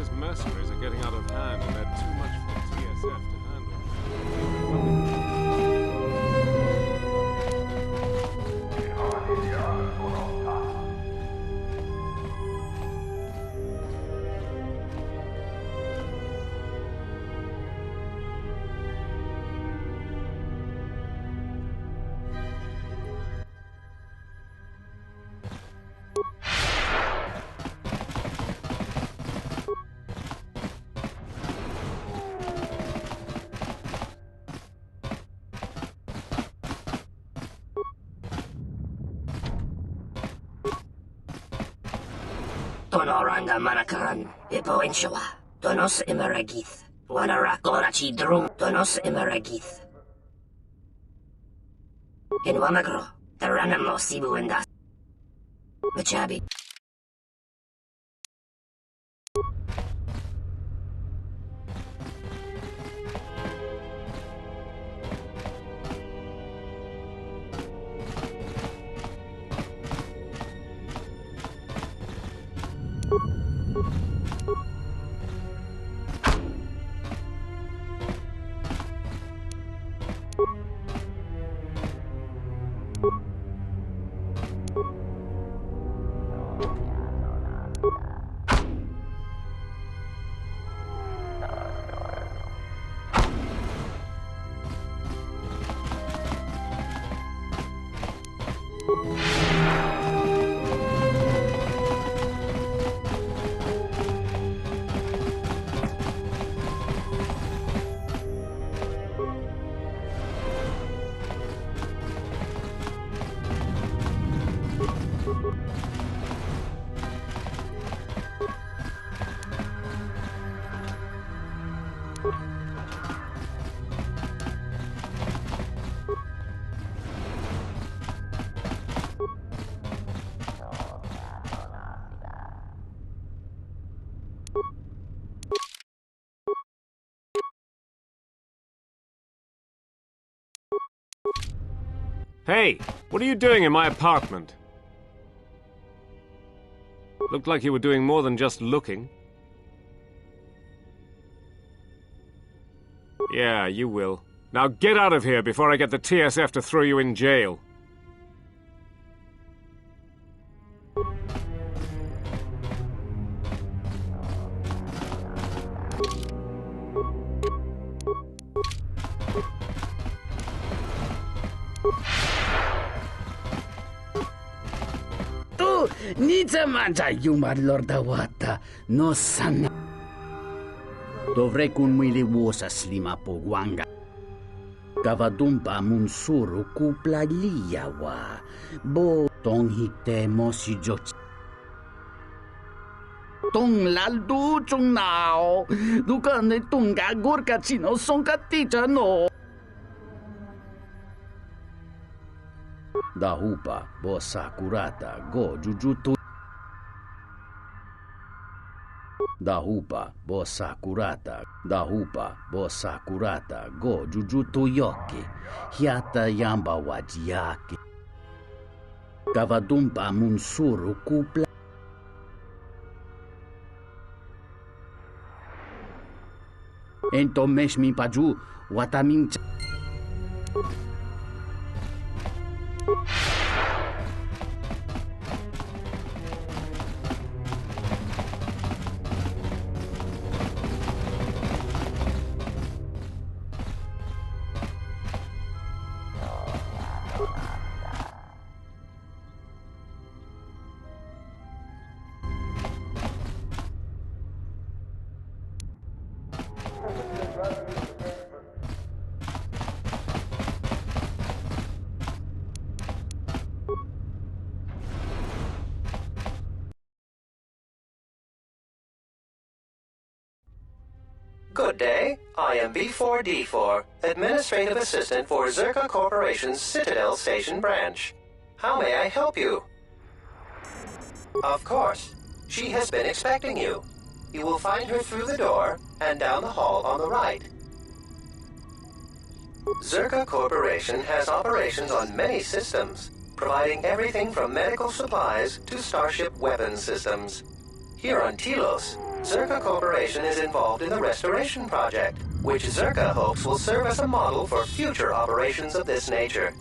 Emporium's mercenaries are getting out of hand, and they're too much for the TSF to handle. Tonoranga manakaran, ipo inshawa, tonos imaragith, wanarakorachi drum, tonos imaragith. In Wamagro, the ranamo sibu and das. Machabi. Hey, what are you doing in my apartment? Looked like you were doing more than just looking. Yeah, you will. Now get out of here before I get the TSF to throw you in jail. Nizamanta yumar lordawata no sana. Dovrei kun mwili wosa slima po wanga. Kavadumpa munsuru kupla liyawa. Bo tong hitemo si joch. Tong laldu chung nao. Dukane tunga gurka chino sonka ticha no. Dahupa bo sakurata go jujutu. Dahupa bo sakurata go jujutu yoki. Hiata yamba wajiaki. Kavadumpa munsuru kupla. Ento meshmi paju watamincha. Good day. I am B4D4, Administrative Assistant for Czerka Corporation's Citadel Station branch. How may I help you? Of course. She has been expecting you. You will find her through the door and down the hall on the right. Czerka Corporation has operations on many systems, providing everything from medical supplies to starship weapon systems. Here on Telos, Czerka Corporation is involved in the restoration project, which Czerka hopes will serve as a model for future operations of this nature.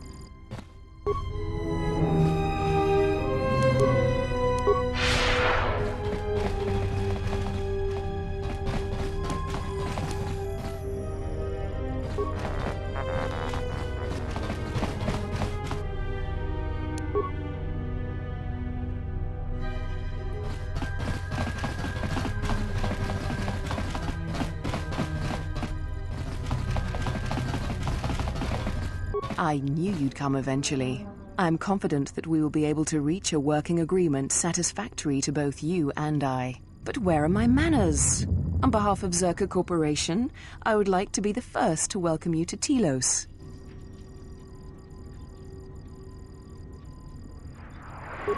I knew you'd come eventually. I'm confident that we will be able to reach a working agreement satisfactory to both you and I. But where are my manners? On behalf of Czerka Corporation, I would like to be the first to welcome you to Telos.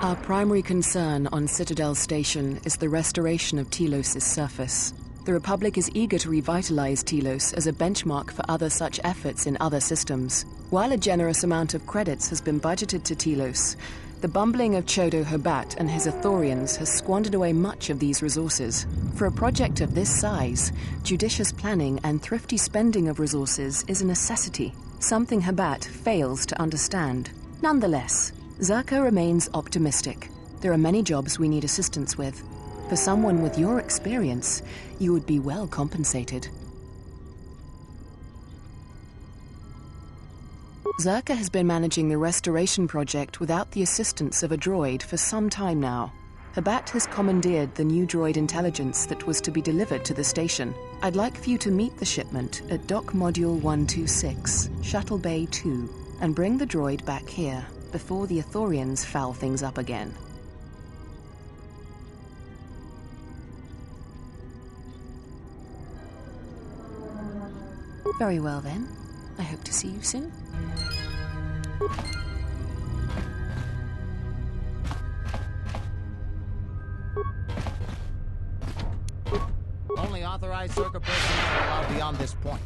Our primary concern on Citadel Station is the restoration of Telos' surface. The Republic is eager to revitalize Telos as a benchmark for other such efforts in other systems. While a generous amount of credits has been budgeted to Telos, the bumbling of Chodo Habat and his Ithorians has squandered away much of these resources. For a project of this size, judicious planning and thrifty spending of resources is a necessity, something Habat fails to understand. Nonetheless, Czerka remains optimistic. There are many jobs we need assistance with. For someone with your experience, you would be well compensated. Czerka has been managing the restoration project without the assistance of a droid for some time now. Habat has commandeered the new droid intelligence that was to be delivered to the station. I'd like for you to meet the shipment at Dock Module 126, Shuttle Bay 2, and bring the droid back here before the Ithorians foul things up again. Very well then. I hope to see you soon. Only authorized Czerka personnel are allowed beyond this point.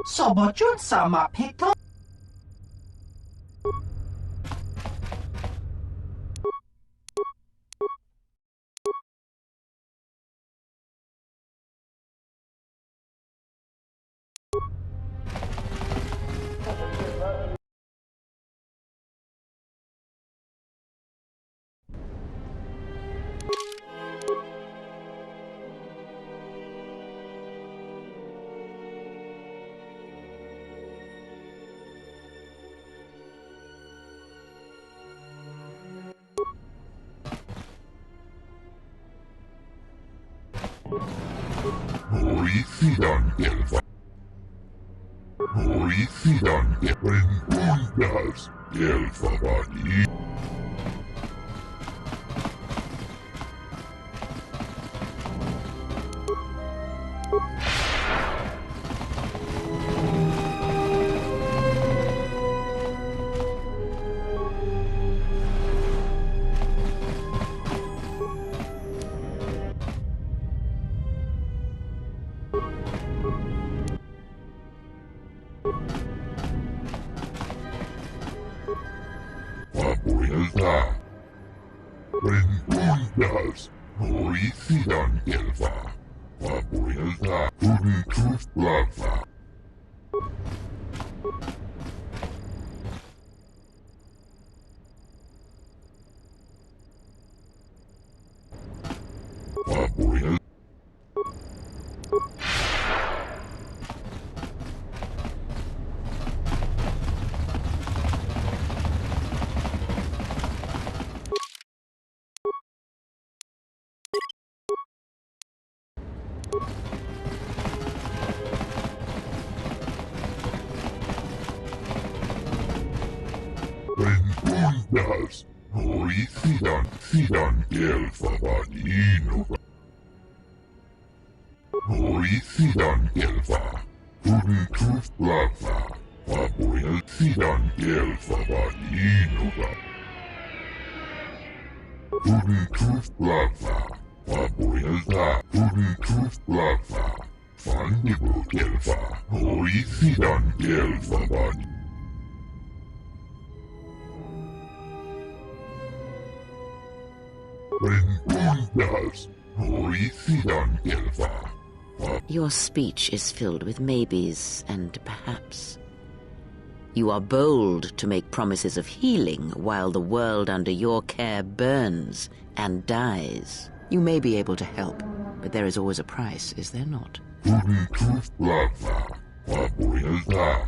Sobochun sama pito. Hoicidante puntas del Fabani. Papuilta. Renundas. Oisidan Gelfa. Papuilta. Untus Blava. Papuilta. Renundas. Oisidan. Sidan Gelfa Vanino. Oisidan Gelfa. Untus Blava. Papuilta. Sidan Gelfa Vanino. Untus Blava. Papuilta. Untus Blava. Fandibo Gelfa. Oisidan Gelfa Vanino. Renundas. Oisidan Gelfa. Your speech is filled with maybes and perhaps. You are bold to make promises of healing while the world under your care burns and dies. You may be able to help, but there is always a price, is there not? Untus Blava. Papuilta.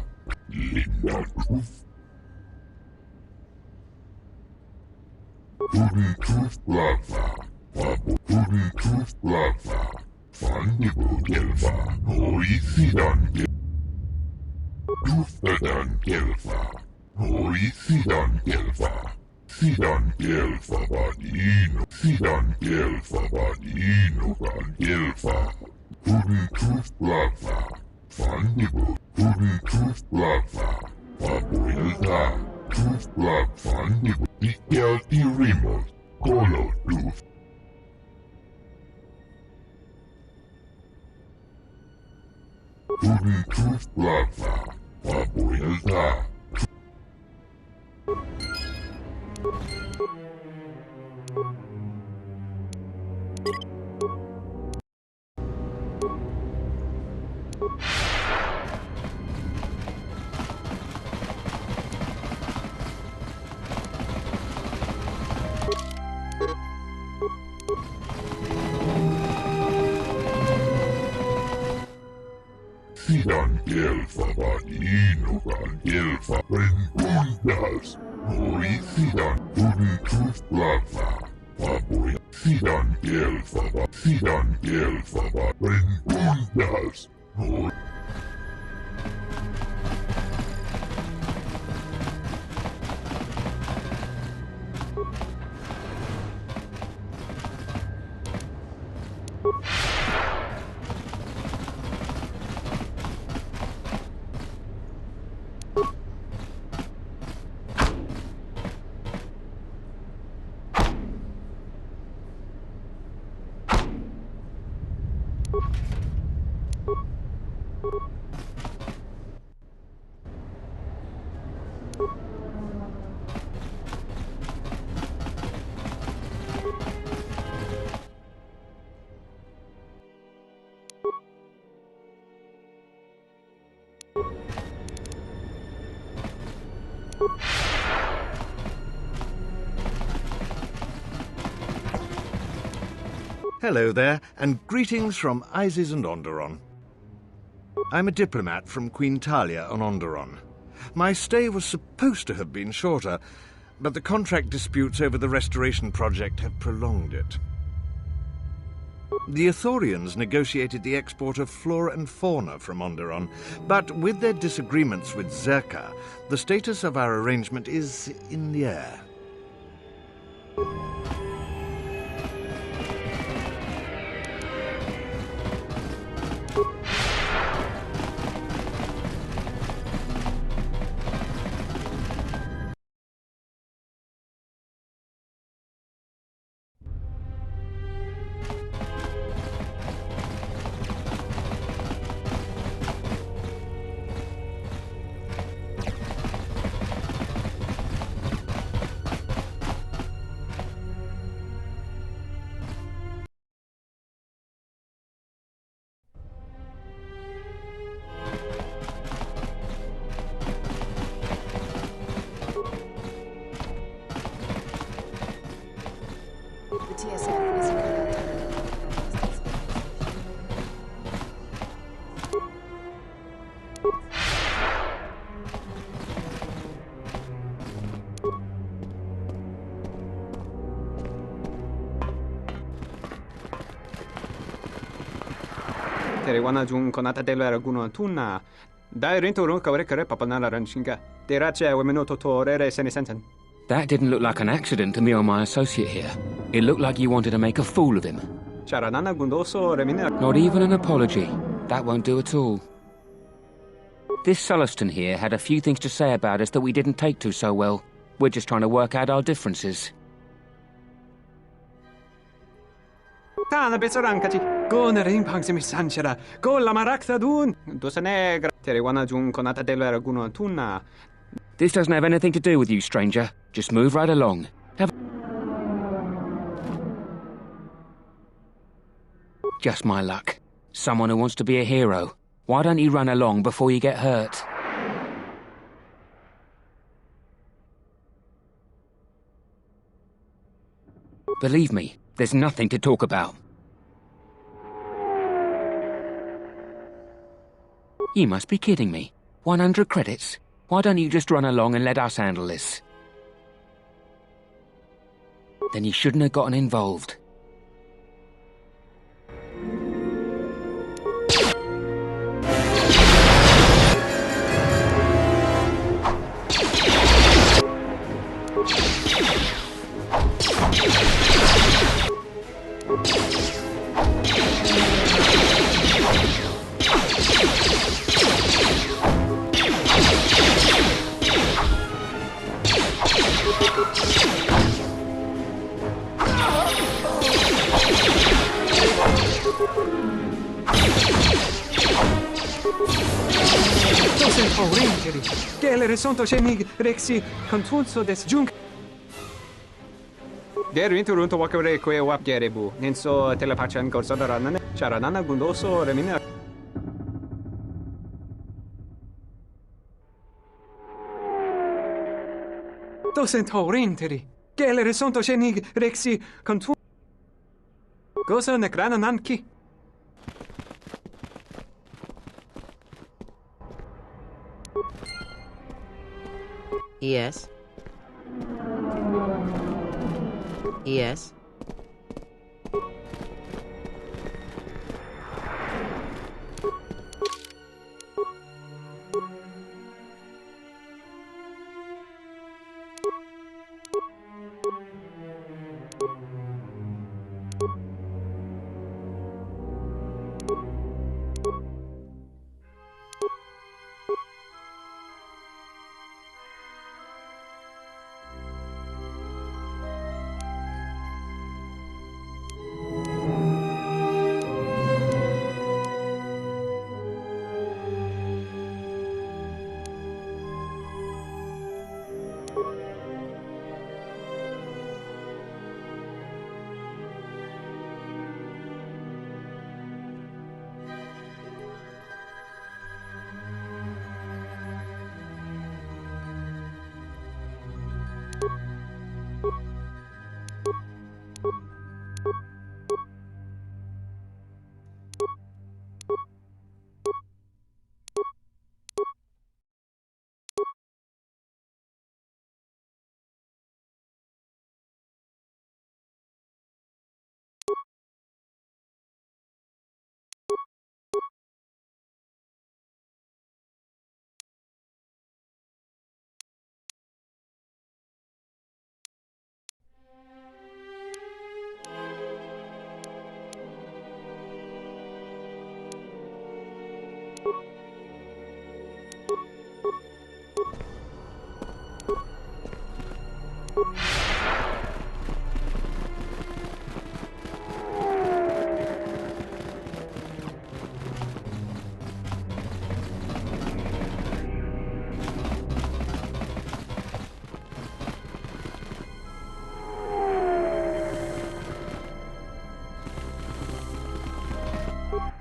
Linda Griff. Untus Blava. Untus Blava. Fandibo Gelfa. Oisidan Gelfa. Duftadan Gelfa. Oisidan Gelfa. Sidan Gelfa Vanino. Sidan Gelfa Vanino Gelfa. Untus Blava. Fandibo. Untus Blava. Papuilta. Untus Blava. Fandibo. Ikelti Rimos. Colo Duf. Untus Blava. Papuilta. Sidan Gelfa Vanino Gelfa. Renundas. Oisidan. Untus Blava. Papuilta. Sidan Gelfa. Sidan Gelfa. Renundas. Hello there, and greetings from Isis and Onderon. I'm a diplomat from Queen Talia on Onderon. My stay was supposed to have been shorter, but the contract disputes over the restoration project have prolonged it. The Ithorians negotiated the export of flora and fauna from Onderon, but with their disagreements with Czerka, the status of our arrangement is in the air. TSF is running out of Teriwana jung konata delera guno tuna. Dai rinto run kawre kare papanala ranchinga. Derache wemeno torere senisensen. That didn't look like an accident to me or my associate here. It looked like you wanted to make a fool of him. Charanana gundoso remina. Not even an apology. That won't do at all. This Sulluston here had a few things to say about us that we didn't take to so well. We're just trying to work out our differences. Tana besarankachi. Go na ring pangsimi sanchera. Go la marakta dun. Dosanegra. Teriwana jung konata delera guno tuna. This doesn't have anything to do with you, stranger. Just move right along. Just my luck. Someone who wants to be a hero. Why don't you run along before you get hurt? Believe me, there's nothing to talk about. You must be kidding me. 100 credits? Why don't you just run along and let us handle this? Then you shouldn't have gotten involved. Gelere sonto chenig rexi contunso des junk. Derinto runto wakare kwe wap gerebu. Nenso telepachan gorsodaranane. Charanana gundoso remina. Docent horinteri. Gelere sonto chenig rexi contun. Gosa nekrana nanki. Yes. Yes.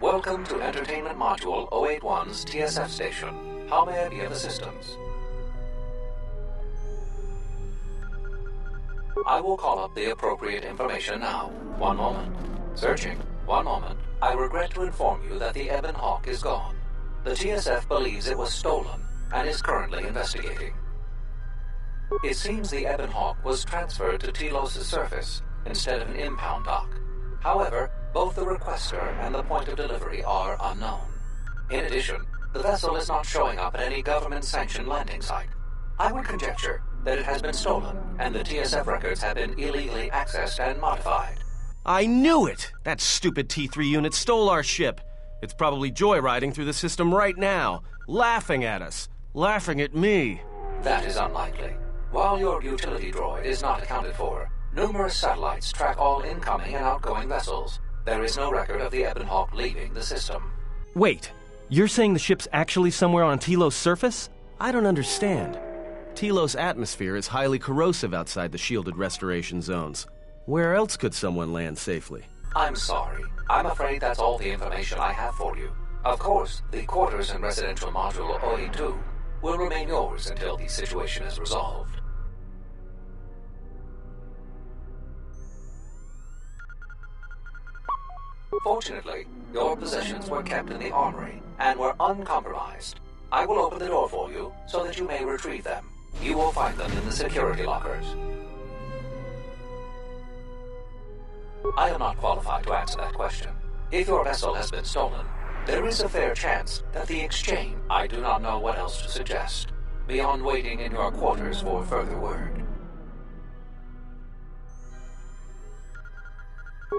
Welcome to Entertainment Module 081's TSF Station. How may I be of assistance? I will call up the appropriate information now. One moment. Searching. One moment. I regret to inform you that the Ebon Hawk is gone. The TSF believes it was stolen and is currently investigating. It seems the Ebon Hawk was transferred to Telos' surface instead of an impound dock. However, both the requester and the point of delivery are unknown. In addition, the vessel is not showing up at any government-sanctioned landing site. I would conjecture that it has been stolen, and the TSF records have been illegally accessed and modified. I knew it! That stupid T3 unit stole our ship. It's probably joyriding through the system right now, laughing at us, laughing at me. That is unlikely. While your utility droid is not accounted for, numerous satellites track all incoming and outgoing vessels. There is no record of the Ebon Hawk leaving the system. Wait, you're saying the ship's actually somewhere on Telos' surface? I don't understand. Telos' atmosphere is highly corrosive outside the shielded restoration zones. Where else could someone land safely? I'm sorry. I'm afraid that's all the information I have for you. Of course, the quarters and residential module OE2 will remain yours until the situation is resolved. Fortunately, your possessions were kept in the armory and were uncompromised. I will open the door for you so that you may retrieve them. You will find them in the security lockers. I am not qualified to answer that question. If your vessel has been stolen, there is a fair chance that the exchange... I do not know what else to suggest, beyond waiting in your quarters for further word.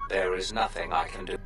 There is nothing I can do.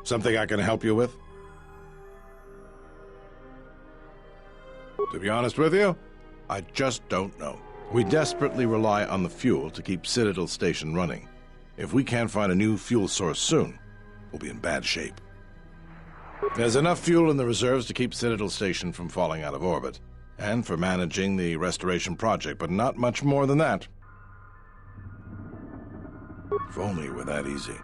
Something I can help you with? To be honest with you, I just don't know. We desperately rely on the fuel to keep Citadel Station running. If we can't find a new fuel source soon, we'll be in bad shape. There's enough fuel in the reserves to keep Citadel Station from falling out of orbit, and for managing the restoration project, but not much more than that. If only it were that easy.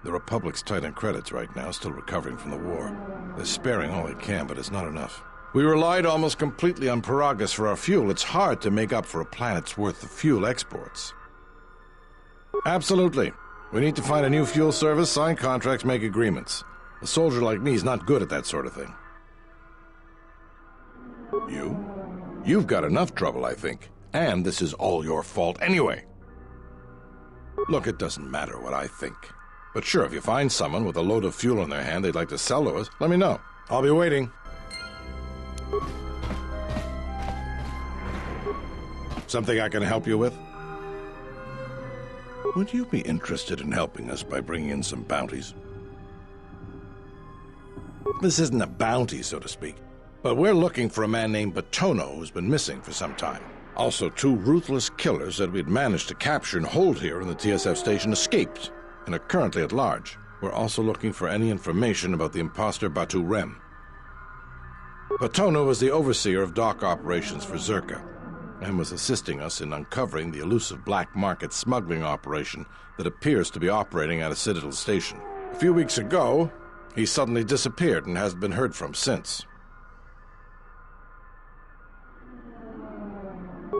The Republic's tight on credits right now, still recovering from the war. They're sparing all they can, but it's not enough. We relied almost completely on Paragus for our fuel. It's hard to make up for a planet's worth of fuel exports. Absolutely. We need to find a new fuel service, sign contracts, make agreements. A soldier like me is not good at that sort of thing. You've got enough trouble, I think. And this is all your fault anyway. Look, it doesn't matter what I think. But sure, if you find someone with a load of fuel in their hand they'd like to sell to us, let me know. I'll be waiting. Something I can help you with? Would you be interested in helping us by bringing in some bounties? This isn't a bounty, so to speak, but we're looking for a man named Batono who's been missing for some time. Also, 2 ruthless killers that we'd managed to capture and hold here in the TSF Station escaped and are currently at large. We're also looking for any information about the imposter Batu Rem. Batono was the overseer of dock operations for Czerka and was assisting us in uncovering the elusive black market smuggling operation that appears to be operating out of Citadel Station. A few weeks ago, he suddenly disappeared and hasn't been heard from since.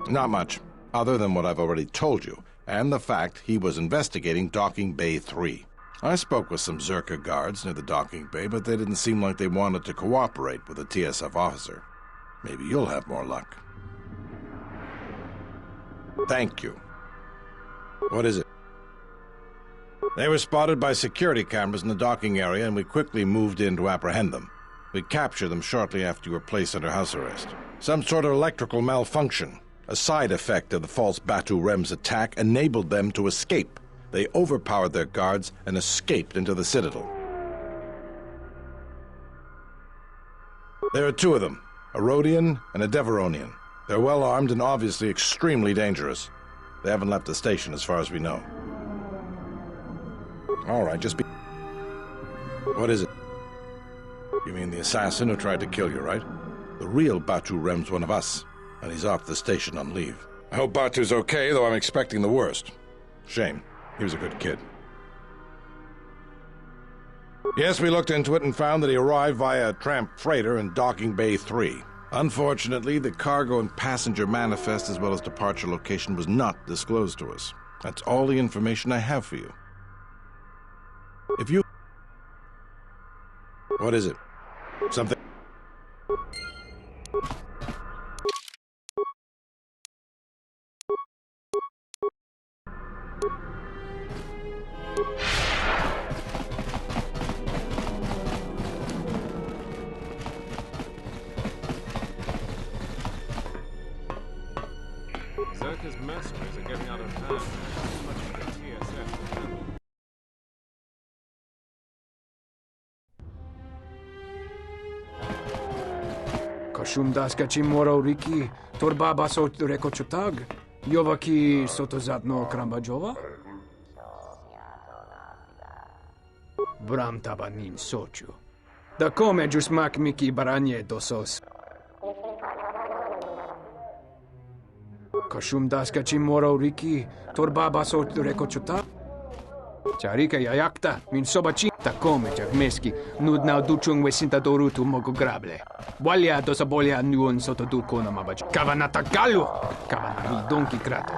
Not much, other than what I've already told you, and the fact he was investigating Docking Bay 3. I spoke with some Czerka guards near the docking bay, but they didn't seem like they wanted to cooperate with a TSF officer. Maybe you'll have more luck. Thank you. What is it? They were spotted by security cameras in the docking area, and we quickly moved in to apprehend them. We captured them shortly after you were placed under house arrest. Some sort of electrical malfunction. A side effect of the false Batu Rem's attack enabled them to escape. They overpowered their guards and escaped into the Citadel. There are 2 of them, a Rhodian and a Deveronian. They're well armed and obviously extremely dangerous. They haven't left the station as far as we know. All right, just be... What is it? You mean the assassin who tried to kill you, right? The real Batu Rem's one of us, and he's off the station on leave. I hope Batu's okay, though I'm expecting the worst. Shame. He was a good kid. Yes, we looked into it and found that he arrived via a tramp freighter in Docking Bay 3. Unfortunately, the cargo and passenger manifest as well as departure location was not disclosed to us. That's all the information I have for you. If you... What is it? Something... Czerka's mercenaries are getting out of hand. Too much for the TSF to handle. Kashumdaskachi Mororiki, Torbaba Sot Rekochutag, Yovaki Sotozadno Krambajova? Bram Tabanin Sochu. Da come Jusmak Miki Baranye Dosos. Kashumdaskachi Mororiki, Torbaba Sot Rekochutag? Czerka Yayakta, Min Sobachi. Takome jak meski, nudna duchung wesinta dorutu mogograble. Walia dosa bolia nuon soto duko na mabaj. Kavanata galu! Kavana mi donki krato.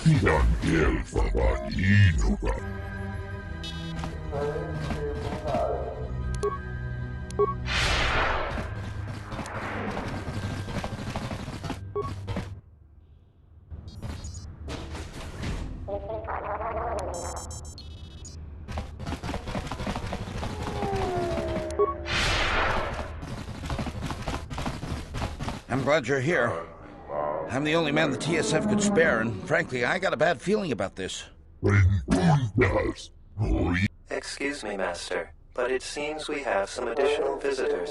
Sidan elfa vaan innokas. I'm glad you're here. I'm the only man the TSF could spare, and frankly, I got a bad feeling about this. Excuse me, Master, but it seems we have some additional visitors.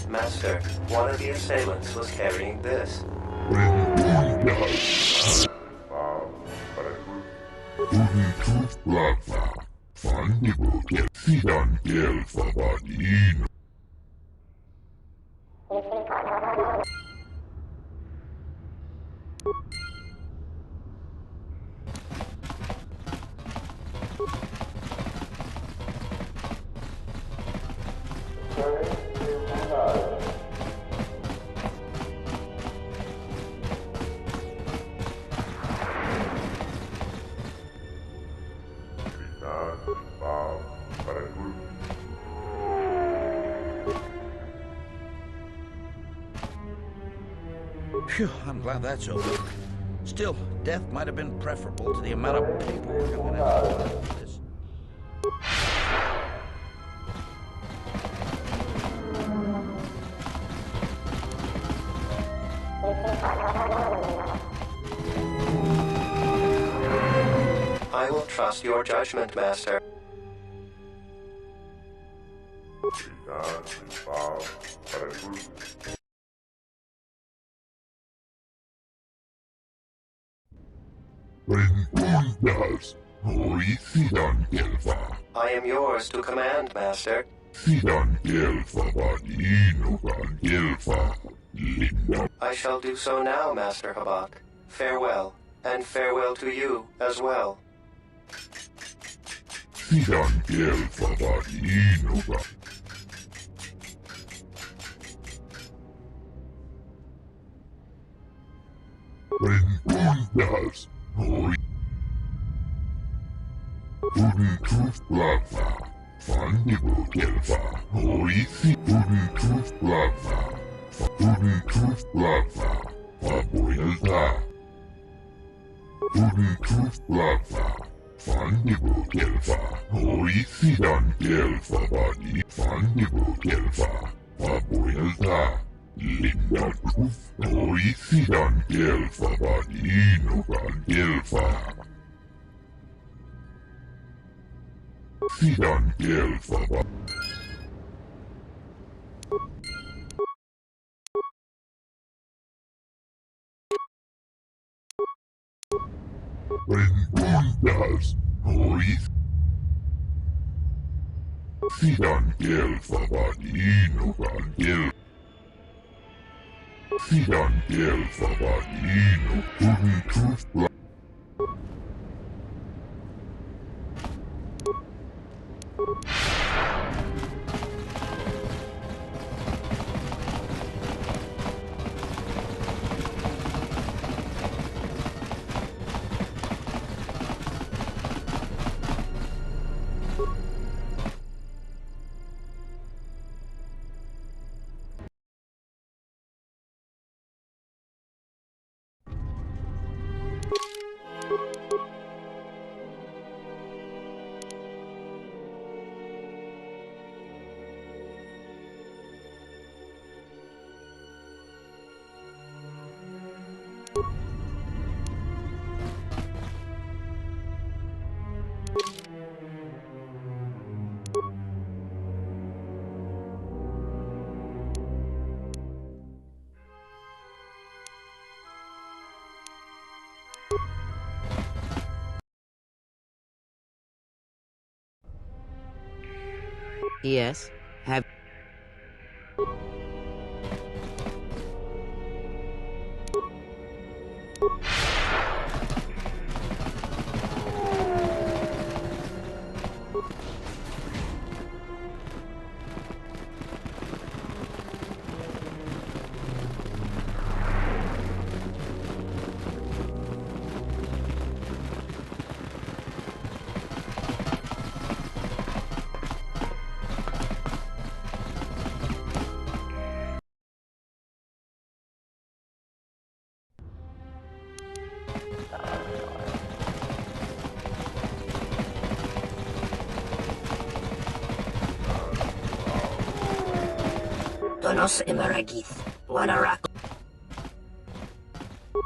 Master, one of the assailants was carrying this. Phew, I'm glad that's over. Still, death might have been preferable to the amount of paperwork I'm gonna have to do for this. I will trust your judgment, Master. I am yours to command, Master. I shall do so now, Master Habak. Farewell, and farewell to you as well. Yes? Have... Donos Imaragith, Wanarak.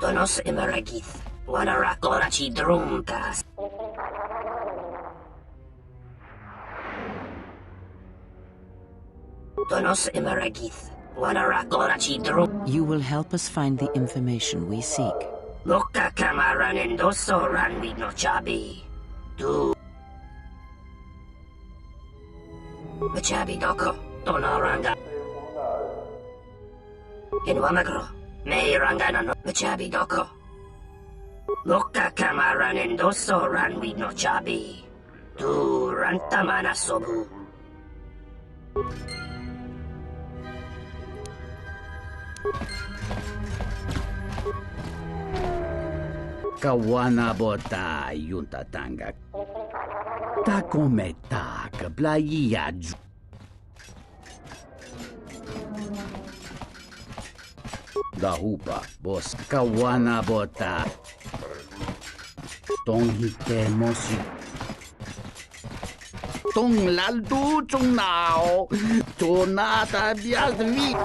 Donos Imaragith, Wanarakorachi Drunkas. Donos Imaragith, Wanarakorachi Drunk. You will help us find the information we seek. Loka Kamaran and Doso Ranwi no Chabi. Do. Machabi Doko, Donoranga. In Wamagro, May Rangana no Machabi Doko. Loka Kamaran and Doso Ranwi no Chabi. Do Rantamana Sobu. Kawana bota yunta tanga. Ta cometa ka playa. Da hupa bos kawana bota. Tong hite mosi. Tong laldu chung nao. Tonata biasvi.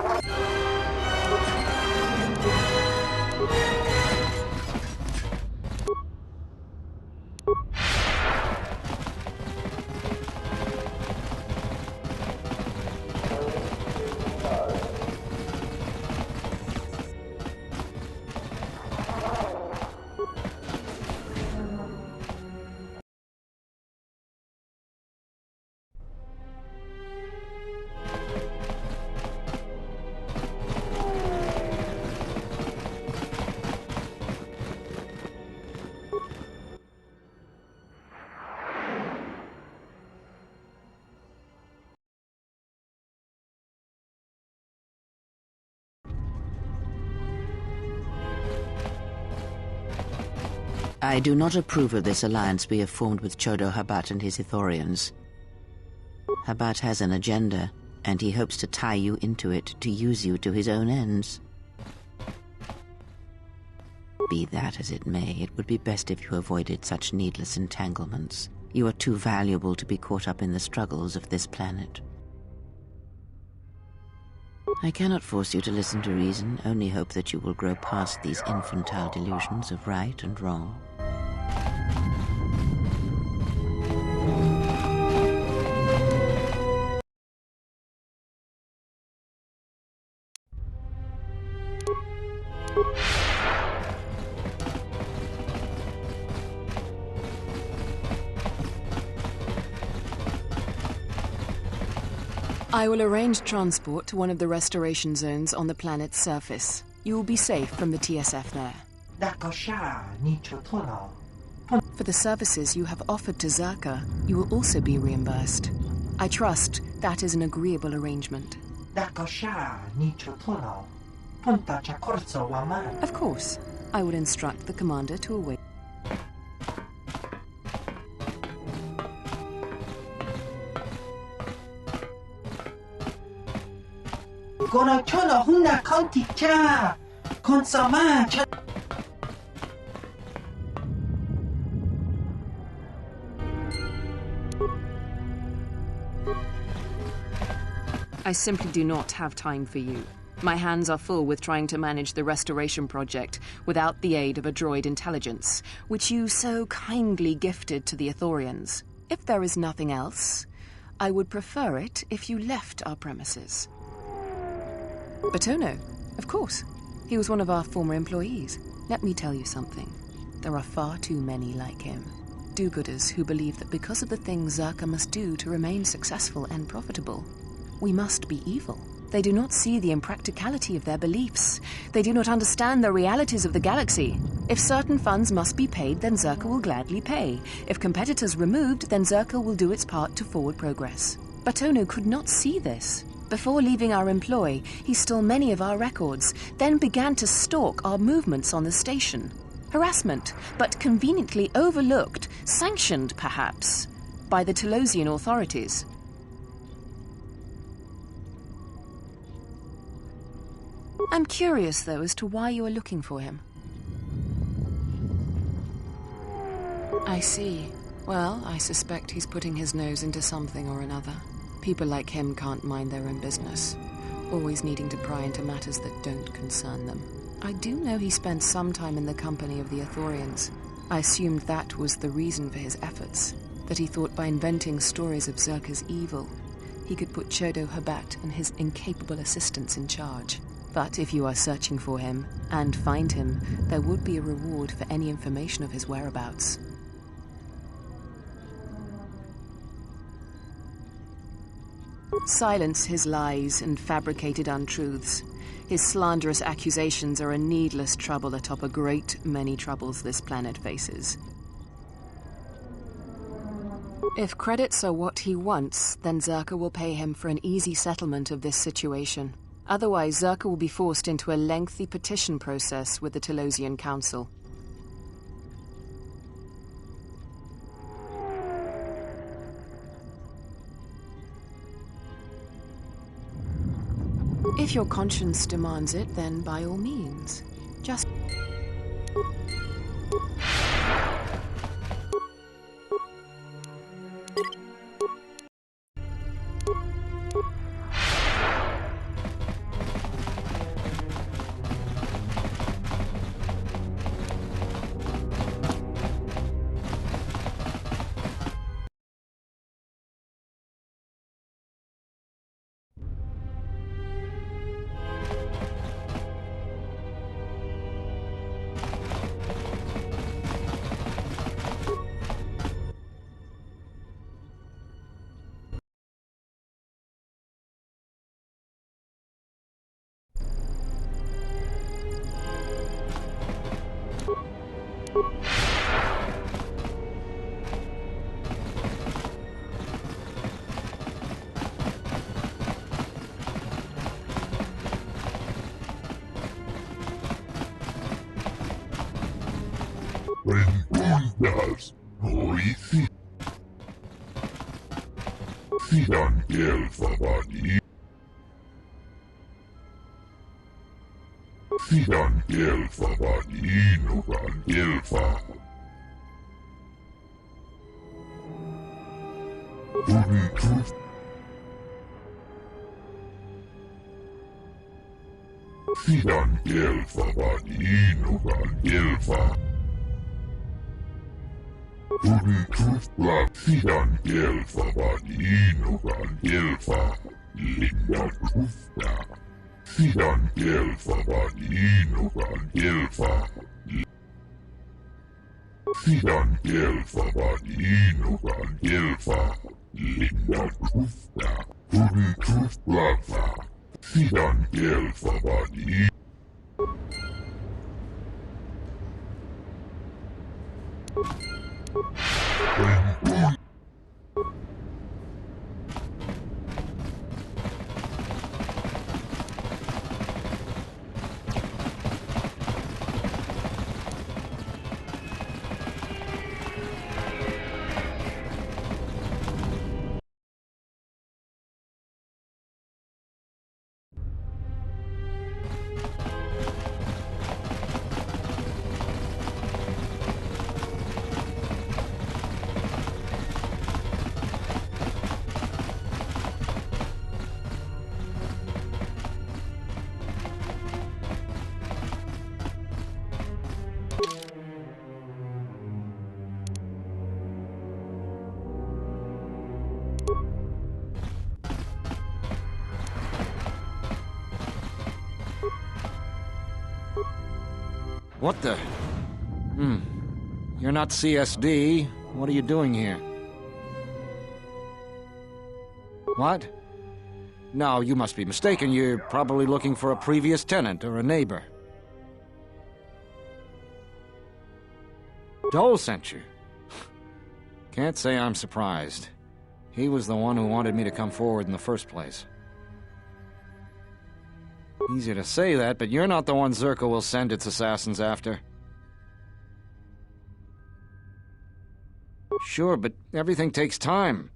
I do not approve of this alliance we have formed with Chodo Habat and his Ithorians. Habat has an agenda, and he hopes to tie you into it to use you to his own ends. Be that as it may, it would be best if you avoided such needless entanglements. You are too valuable to be caught up in the struggles of this planet. I cannot force you to listen to reason, only hope that you will grow past these infantile delusions of right and wrong. I will arrange transport to one of the restoration zones on the planet's surface. You will be safe from the TSF there. For the services you have offered to Czerka, you will also be reimbursed. I trust that is an agreeable arrangement. Of course. I will instruct the commander to await. I simply do not have time for you. My hands are full with trying to manage the restoration project without the aid of a droid intelligence, which you so kindly gifted to the Ithorians. If there is nothing else, I would prefer it if you left our premises. Batono, of course. He was one of our former employees. Let me tell you something. There are far too many like him. do-gooders who believe that because of the things Czerka must do to remain successful and profitable, we must be evil. They do not see the impracticality of their beliefs. They do not understand the realities of the galaxy. If certain funds must be paid, then Czerka will gladly pay. If competitors removed, then Czerka will do its part to forward progress. Batono could not see this. Before leaving our employ, he stole many of our records, then began to stalk our movements on the station. Harassment, but conveniently overlooked, sanctioned perhaps, by the Telosian authorities. I'm curious, though, as to why you are looking for him. I see. Well, I suspect he's putting his nose into something or another. People like him can't mind their own business, always needing to pry into matters that don't concern them. I do know he spent some time in the company of the Ithorians. I assumed that was the reason for his efforts, that he thought by inventing stories of Czerka's evil, he could put Chodo Habat and his incapable assistants in charge. But if you are searching for him, and find him, there would be a reward for any information of his whereabouts. Silence his lies and fabricated untruths. His slanderous accusations are a needless trouble atop a great many troubles this planet faces. If credits are what he wants, then Czerka will pay him for an easy settlement of this situation. Otherwise, Czerka will be forced into a lengthy petition process with the Telosian Council. If your conscience demands it, then by all means, just... Venturas, Noisi. Sidan Elfa Vani. Sidan Elfa Vani Nogan Elfa. Untruth. Sidan Elfa Vani Nogan Elfa. Untruth Black Sidan Elfa Vani Nogan Elfa. Linda Trufta. Sidan Elfa Vani Nogan Elfa. Sidan Elfa Vani Nogan Elfa. Linda Trufta. Untruth Black. Sidan Elfa Vani. What the? You're not CSD. What are you doing here? What? No, you must be mistaken. You're probably looking for a previous tenant or a neighbor. Dole sent you. Can't say I'm surprised. He was the one who wanted me to come forward in the first place. Easy to say that, but you're not the one Czerka will send its assassins after. Sure, but everything takes time.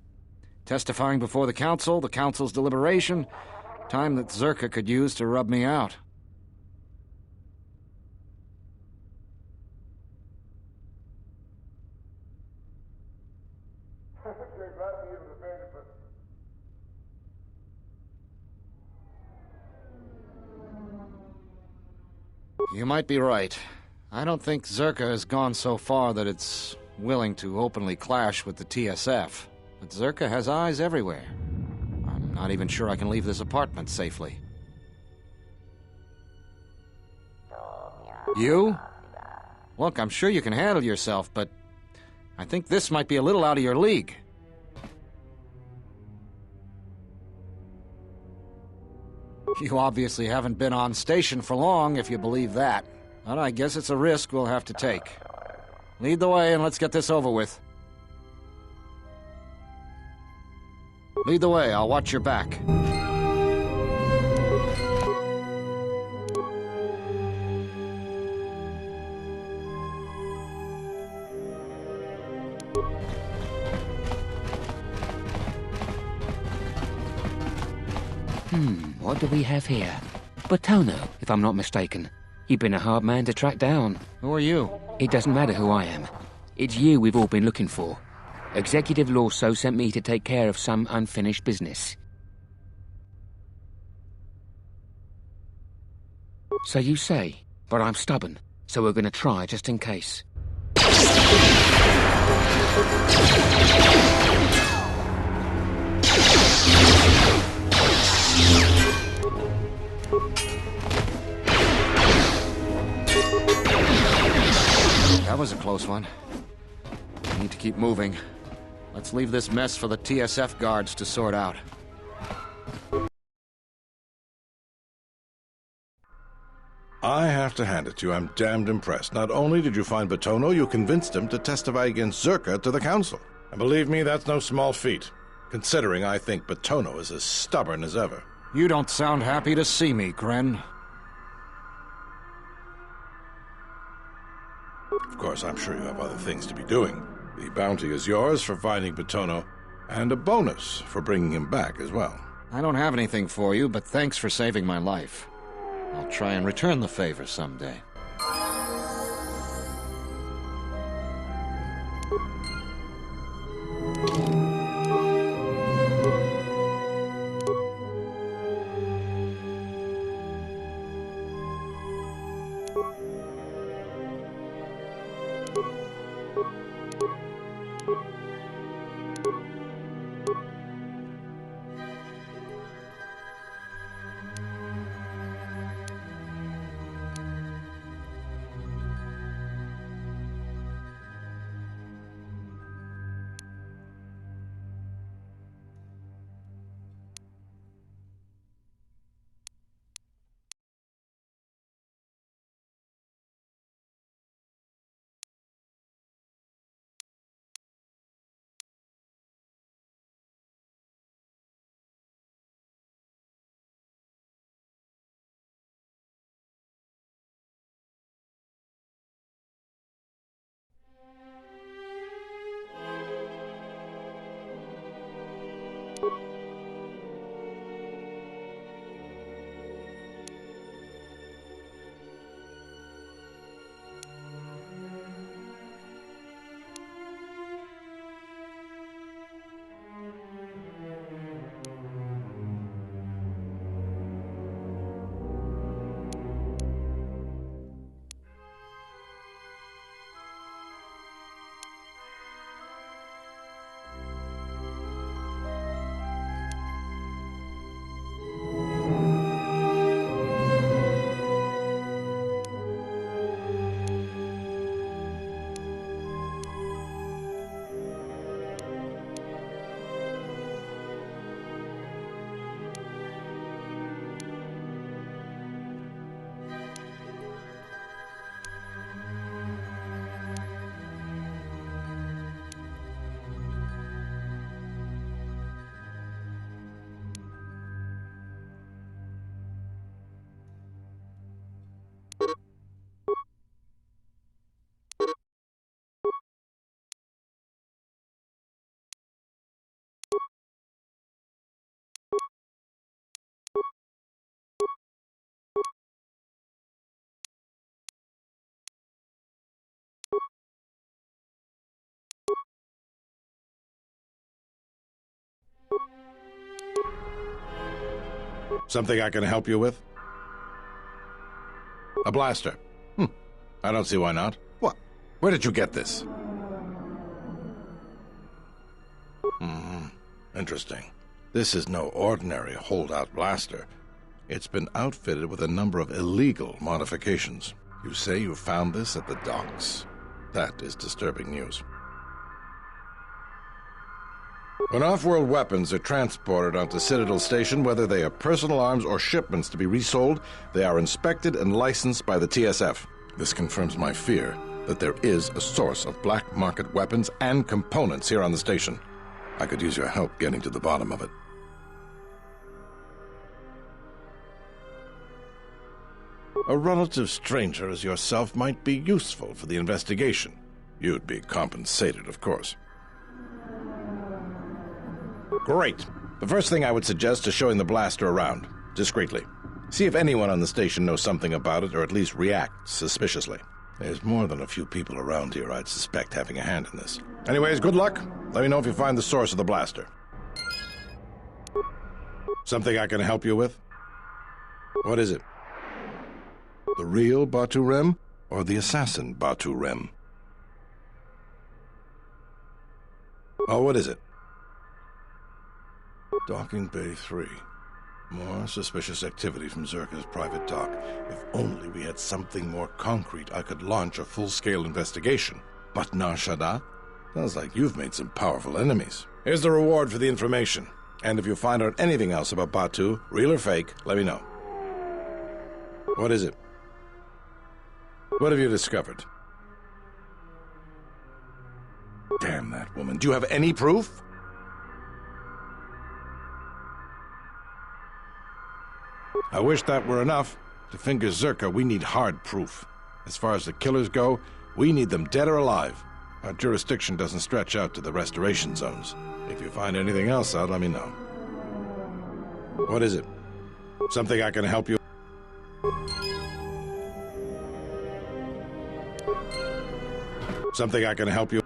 Testifying before the council's deliberation, time that Czerka could use to rub me out. You might be right. I don't think Czerka has gone so far that it's willing to openly clash with the TSF. But Czerka has eyes everywhere. I'm not even sure I can leave this apartment safely. You? Look, I'm sure you can handle yourself, but I think this might be a little out of your league. You obviously haven't been on station for long, if you believe that. But I guess it's a risk we'll have to take. Lead the way and let's get this over with. Lead the way, I'll watch your back. What do we have here? Batono, if I'm not mistaken. You've been a hard man to track down. Who are you? It doesn't matter who I am. It's you we've all been looking for. Executive Lorso sent me to take care of some unfinished business. So you say, but I'm stubborn, so we're gonna try just in case. That was a close one. We need to keep moving. Let's leave this mess for the TSF guards to sort out. I have to hand it to you, I'm damned impressed. Not only did you find Batono, you convinced him to testify against Czerka to the council. And believe me, that's no small feat, considering I think Batono is as stubborn as ever. You don't sound happy to see me, Gren. Of course, I'm sure you have other things to be doing. The bounty is yours for finding Batono, and a bonus for bringing him back as well. I don't have anything for you, but thanks for saving my life. I'll try and return the favor someday. Something I can help you with? A blaster. I don't see why not. What? Where did you get this? Interesting. This is no ordinary holdout blaster. It's been outfitted with a number of illegal modifications. You say you found this at the docks. That is disturbing news. When off-world weapons are transported onto Citadel Station, whether they are personal arms or shipments to be resold, they are inspected and licensed by the TSF. This confirms my fear that there is a source of black market weapons and components here on the station. I could use your help getting to the bottom of it. A relative stranger as yourself might be useful for the investigation. You'd be compensated, of course. Great. The first thing I would suggest is showing the blaster around, discreetly. See if anyone on the station knows something about it, or at least reacts suspiciously. There's more than a few people around here I'd suspect having a hand in this. Anyways, good luck. Let me know if you find the source of the blaster. Something I can help you with? What is it? The real ba-dur or the assassin ba-dur? Oh, what is it? Docking Bay 3. More suspicious activity from Czerka's private dock. If only we had something more concrete, I could launch a full-scale investigation. But Nar Shaddaa? Sounds like you've made some powerful enemies. Here's the reward for the information. And if you find out anything else about Batu, real or fake, let me know. What is it? What have you discovered? Damn that woman. Do you have any proof? I wish that were enough. To finger Czerka, we need hard proof. As far as the killers go, we need them dead or alive. Our jurisdiction doesn't stretch out to the restoration zones. If you find anything else out, let me know. What is it? Something I can help you? Something I can help you?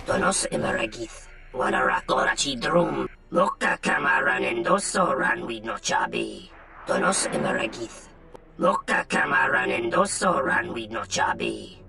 Tonos imaragith, wanarakorachi drum, Mokka kamaran endoso ranwi no chabi. Tonos imaragith, Mokka kamaran endoso ranwi no chabi.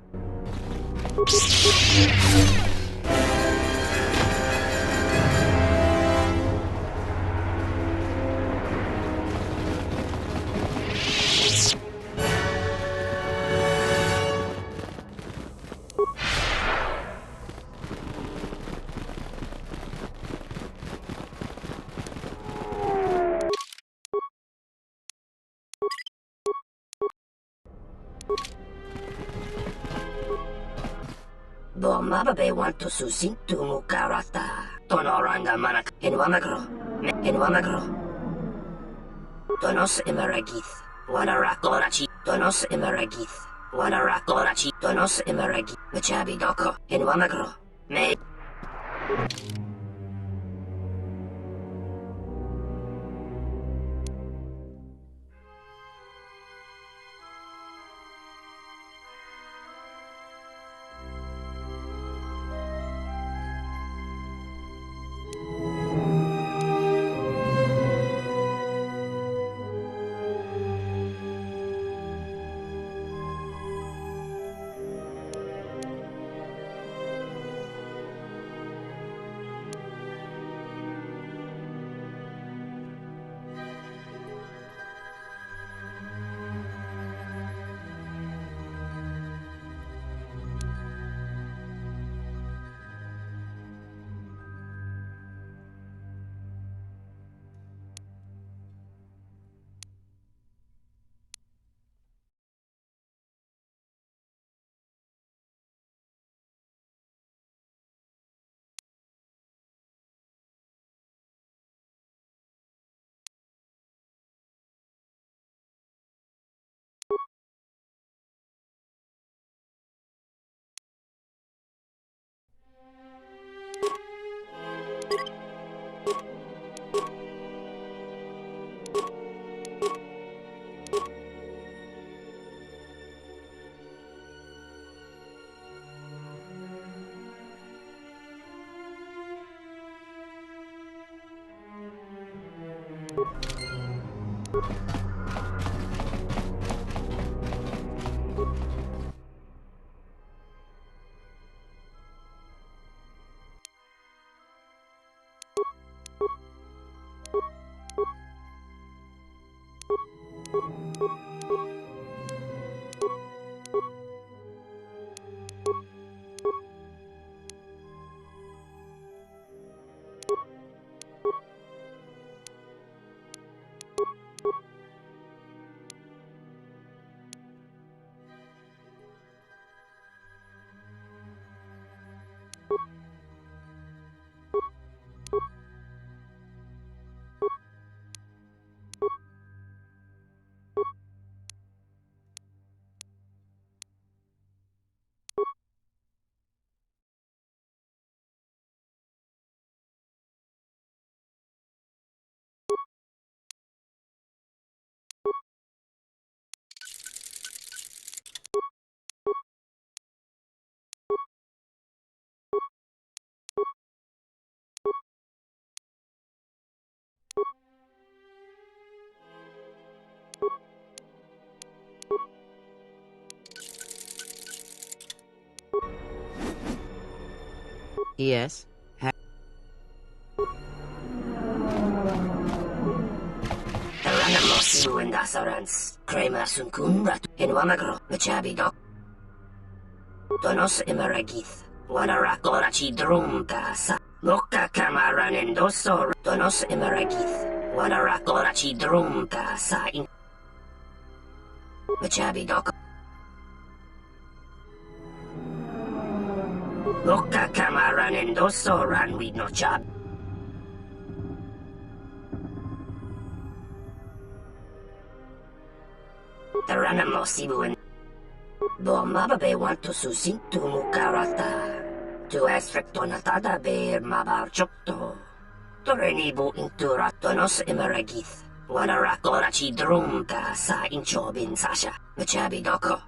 Mababe want to susintu mukarata. Tonoranga manak enwamagro. Tonos imaragith. Wanarakorachi. Tonos imaragith. Wanarakorachi. Tonos imaragith. Machabi doko. Enwamagro. Me. Yes? Taranamosiu and Asarans, Krema Sunkunrat, in Wamagro, Machabi Donos Imaragith, Wanarakorachi Drumta Sa, Moka Kamaran and Doso, Donos Imaragith, Wanarakorachi Drumta Sa in Machabi Moka Kamaran and Doso ran with no chab. Taranamosiu and Bomababe want to susing to Mukarata. To Estrictonatada bear Mabarchokto. Torenibu intura Donos Imaragith. Wanarakorachi Drumta Sa in Chobin Sasha. Machabi Doko.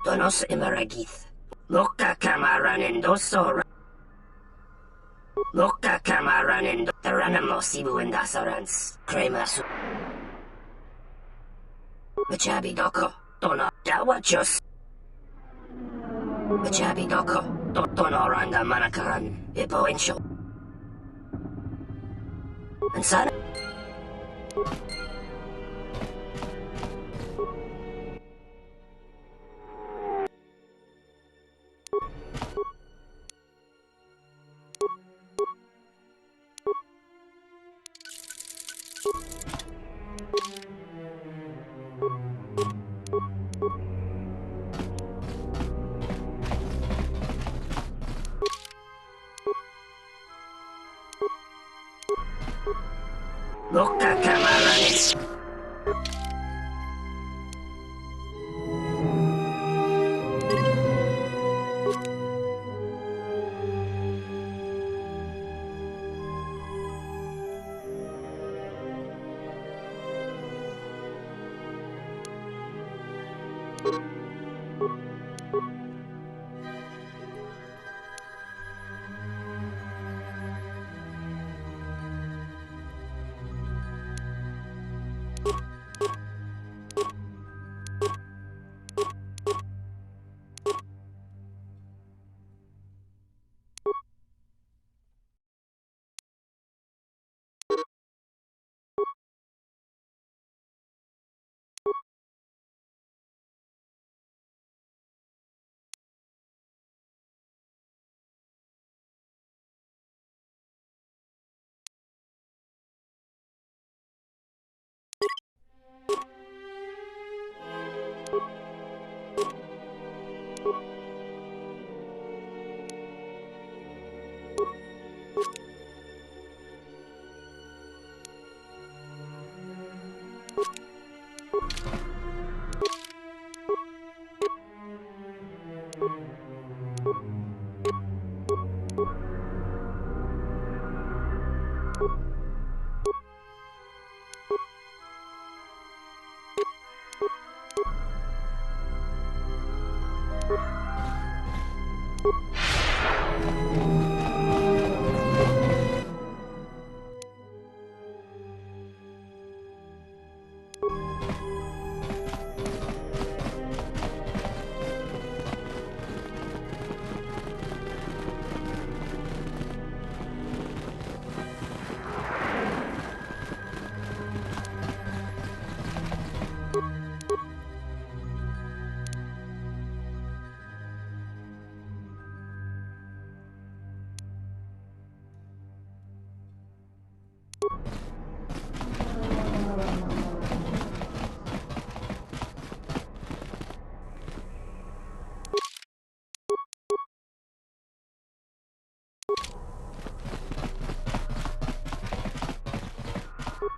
Donos Imaragith. Moka Kamaran and Doso. Moka Kamaran and Taranamosiu and Asarans, Kremasu Machabi Doko, Dona Dawachos Machabi Doko, Donoranga Manakaran, Ipo and Show. And Sana Moka Kamaran.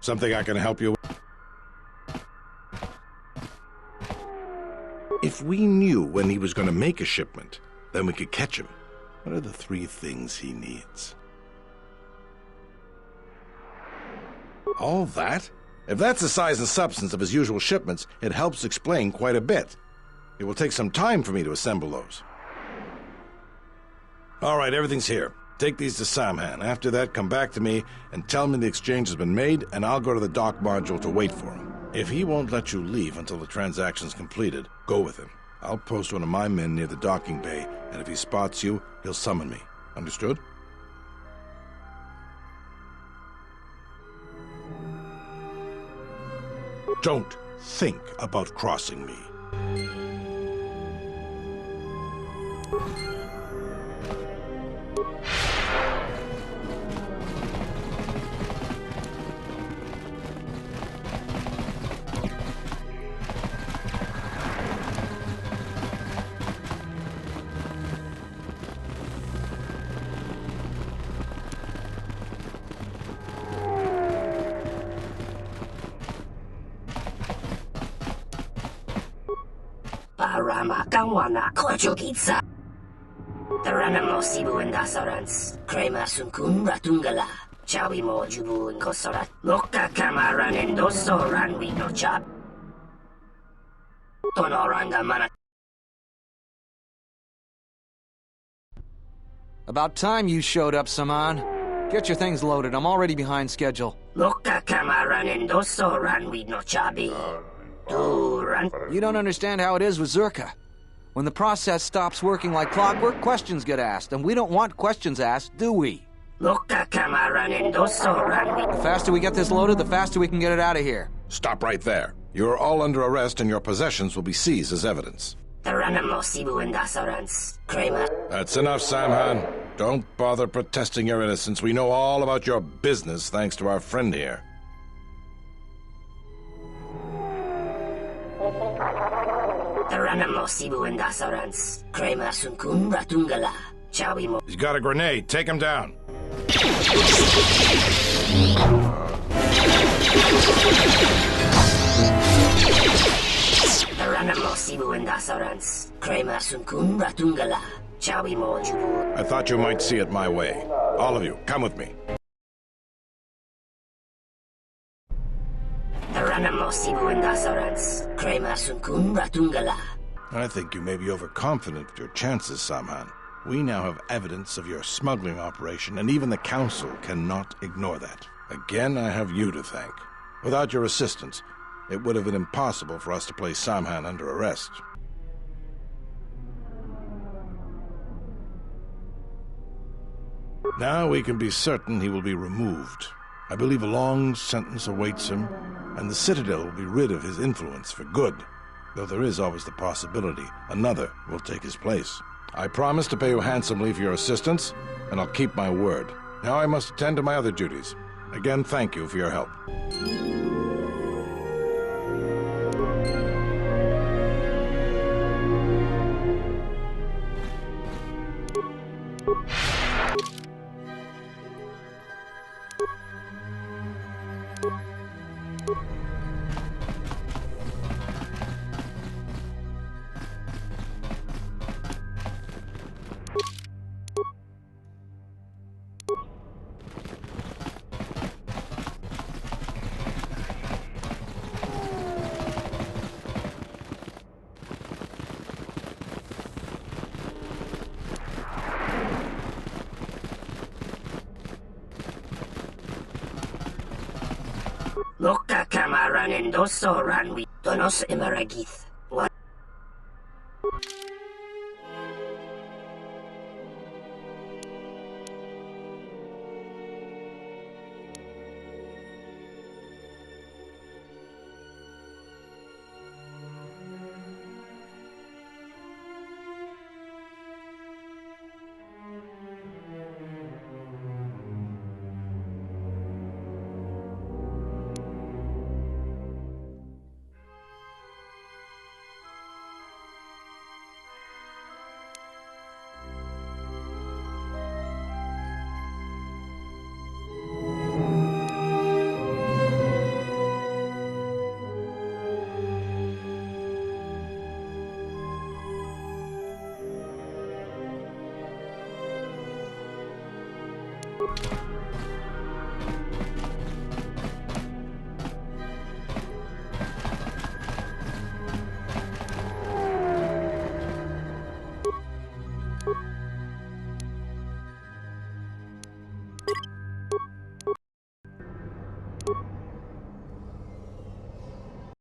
Something I can help you with? If we knew when he was going to make a shipment, then we could catch him. What are the 3 things he needs? All that? If that's the size and substance of his usual shipments, it helps explain quite a bit. It will take some time for me to assemble those. All right, everything's here. Take these to Samhan. After that, come back to me and tell me the exchange has been made, and I'll go to the dock module to wait for him. If he won't let you leave until the transaction's completed, go with him. I'll post one of my men near the docking bay, and if he spots you, he'll summon me. Understood? Don't think about crossing me. Kawana Kojogitsa. Taranamo Sibu and Dasarans, Krema Sunkun Ratungala, Chawi Mojubu and Kosorat, Loka Kamaran and Doso Ranwi no Chab. Tonoranga Mana. About time you showed up, Saman. Get your things loaded. I'm already behind schedule. Loka Kamaran and Doso Ranwi no Chabi. You don't understand how it is with Czerka. When the process stops working like clockwork, questions get asked, and we don't want questions asked, do we? The faster we get this loaded, the faster we can get it out of here. Stop right there. You're all under arrest and your possessions will be seized as evidence. That's enough, Samhan. Don't bother protesting your innocence. We know all about your business thanks to our friend here. He's got a grenade. Take him down. I thought you might see it my way. All of you, come with me. I think you may be overconfident with your chances, Samhan. We now have evidence of your smuggling operation, and even the Council cannot ignore that. Again, I have you to thank. Without your assistance, it would have been impossible for us to place Samhan under arrest. Now we can be certain he will be removed. I believe a long sentence awaits him, and the Citadel will be rid of his influence for good, though there is always the possibility another will take his place. I promise to pay you handsomely for your assistance, and I'll keep my word. Now I must attend to my other duties. Again, thank you for your help. Loka Kamaran and Doso Ranwi Donos Emeragith. What?